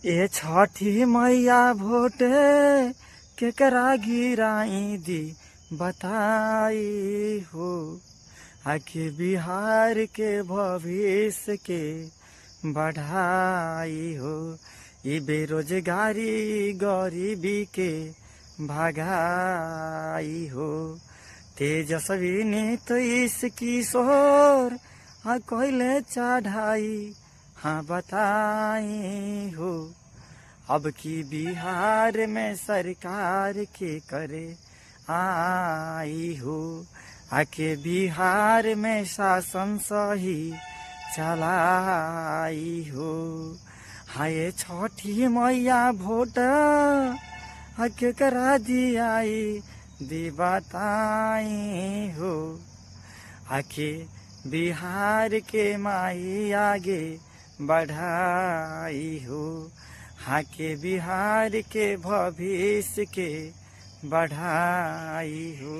ए छठी मैया भोट केकरा गिराई दी बताई हो। आखिर बिहार के भविष्य के बढ़ाई हो। ये बेरोजगारी गरीबी के भगाई हो। तेजस्वी नीतीश किशोर कोयले चढ़ाई हाँ बताई हो। अब की बिहार में सरकार के करे आई हो। आके बिहार में शासन सही चलाई हो। हाय छठी मैया भोट आके करा दियाई दी बताई हो। आके बिहार के माई आगे बढ़ाई हो। हाँ के बिहार के भविष्य के बढ़ाई हो।